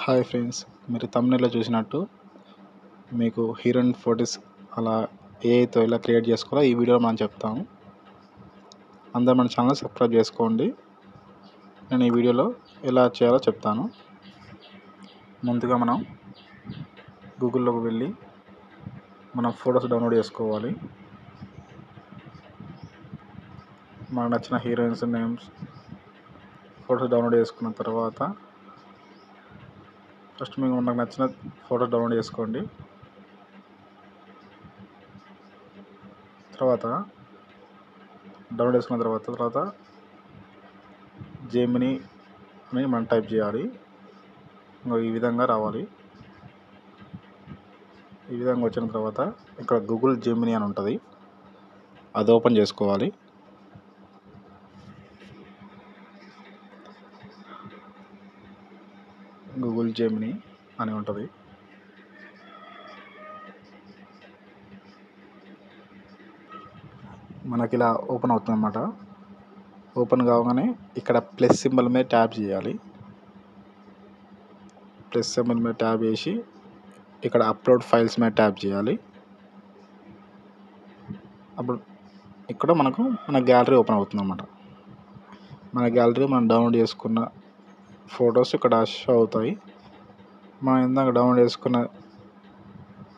Hi friends, మీరు thumbnail చూసినట్టు మీకు హీరోయిన్ ఫొటోస్ అలా ఏఐతో ఎలా క్రియేట్ చేసుకోవాలో ఈ వీడియోలో మనం చెప్తాము. అందరూ మన ఛానల్ సబ్స్క్రైబ్ చేసుకోండి. నేను ఈ వీడియోలో ఎలా చేయాలో చెప్తాను. ముందుగా మనం గూగుల్లోకి వెళ్ళి మనం ఫొటోస్ డౌన్లోడ్ చేసుకోవాలి. మనకు నచ్చిన హీరోయిన్స్ నేమ్స్ ఫొటోస్ డౌన్లోడ్ చేసుకున్న తర్వాత ఫస్ట్ మీకు మనకు నచ్చిన ఫోటో డౌన్లోడ్ చేసుకోండి. తర్వాత డౌన్లోడ్ చేసుకున్న తర్వాత జెమినీ అని మనం టైప్ చేయాలి. ఈ విధంగా రావాలి. ఈ విధంగా వచ్చిన తర్వాత ఇక్కడ గూగుల్ జెమినీ అని ఉంటుంది, అది ఓపెన్ చేసుకోవాలి. గూగుల్ జెమినీ అని ఉంటుంది. మనకి ఇలా ఓపెన్ అవుతుంది అన్నమాట. ఓపెన్ కాగానే ఇక్కడ ప్లస్ సింబల్ మీద ట్యాప్ చేయాలి. ప్లస్ సింబల్ మీద ట్యాప్ చేసి ఇక్కడ అప్లోడ్ ఫైల్స్ మీద ట్యాప్ చేయాలి. అప్పుడు ఇక్కడ మన గ్యాలరీ ఓపెన్ అవుతుంది అన్నమాట. మన గ్యాలరీ మనం డౌన్లోడ్ చేసుకున్న ఫొటోస్ ఇక్కడ షో అవుతాయి. మనం ఇందాక డౌన్లోడ్ చేసుకున్న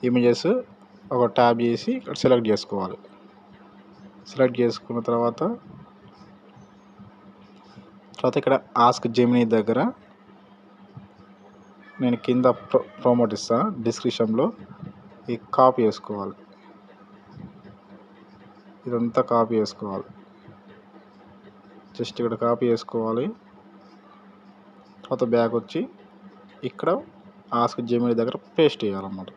ఇమేజెస్ ఒక ట్యాప్ చేసి ఇక్కడ సెలెక్ట్ చేసుకోవాలి. సెలెక్ట్ చేసుకున్న తర్వాత ఇక్కడ ఆస్క్ జెమినీ దగ్గర నేను కింద ప్రమోట్ ఇస్తాను, డిస్క్రిప్షన్లో ఈ కాపీ చేసుకోవాలి. ఇదంతా కాపీ చేసుకోవాలి. జస్ట్ ఇక్కడ కాపీ చేసుకోవాలి. తర్వాత బ్యాక్ వచ్చి ఇక్కడ ఆస్క్ జెమినీ దగ్గర పేస్ట్ చేయాలన్నమాట.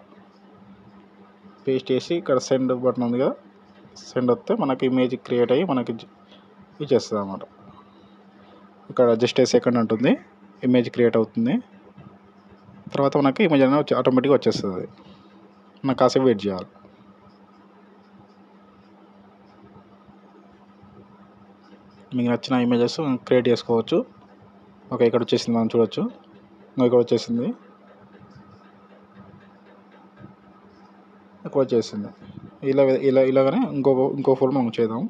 పేస్ట్ చేసి ఇక్కడ సెండ్ బటన్ ఉంది కదా, సెండ్ వస్తే మనకి ఇమేజ్ క్రియేట్ అయ్యి మనకి ఇచ్చేస్తుంది అన్నమాట. ఇక్కడ జస్ట్ ఏ సెకండ్ ఉంటుంది, ఇమేజ్ క్రియేట్ అవుతుంది. తర్వాత మనకి ఇమేజ్ అనేది ఆటోమేటిక్గా వచ్చేస్తుంది. అది మనకు కాసేపు వెయిట్ చేయాలి. మీకు నచ్చిన ఇమేజెస్ క్రియేట్ చేసుకోవచ్చు. ఓకే, ఇక్కడ వచ్చేసింది, మనం చూడవచ్చు. ఇక్కడ వచ్చేసింది, ఇక్కడ వచ్చేసింది. ఇలాగనే ఇంకో ఫోటో మనం చేద్దాం.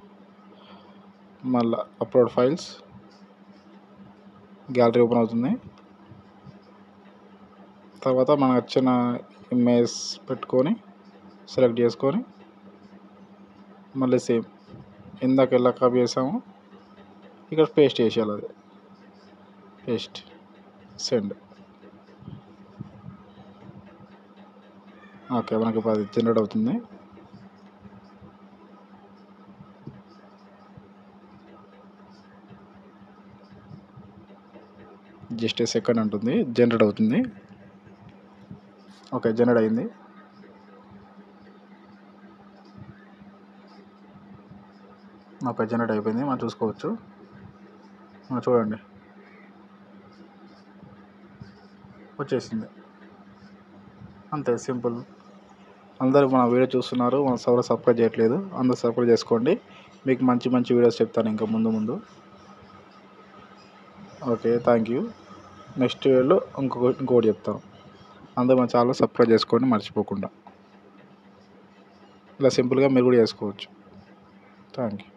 మళ్ళీ అప్లోడ్ ఫైల్స్, గ్యాలరీ ఓపెన్ అవుతుంది. తర్వాత మనకు వచ్చిన ఇమేజ్ పెట్టుకొని సెలెక్ట్ చేసుకొని మళ్ళీ సేమ్ ఇందాక ఎలా కాపీ చేసామో ఇక్కడ పేస్ట్ చేసేయాలి. అది పేస్ట్, సెండ్. ఓకే, మనకి అది జనరేట్ అవుతుంది. జస్ట్ ఏ సెకండ్ ఉంటుంది, జనరేట్ అవుతుంది. ఓకే, జనరేట్ అయింది. ఓకే, జనరేట్ అయిపోయింది. మనం చూసుకోవచ్చు. చూడండి, వచ్చేసింది. అంతే, సింపుల్. అందరూ మన వీడియో చూస్తున్నారు, మన సబ్స్క్రైబ్ చేయట్లేదు. అందరూ సబ్స్క్రైబ్ చేసుకోండి. మీకు మంచి మంచి వీడియోస్ చెప్తాను ఇంకా ముందు. Okay, thank you. నెక్స్ట్ వీడియోలో ఇంకోటి చెప్తాను. అందరూ మన ఛానల్ సబ్స్క్రైబ్ చేసుకోండి మర్చిపోకుండా. ఇలా సింపుల్గా మీరు కూడా చేసుకోవచ్చు. Thank you.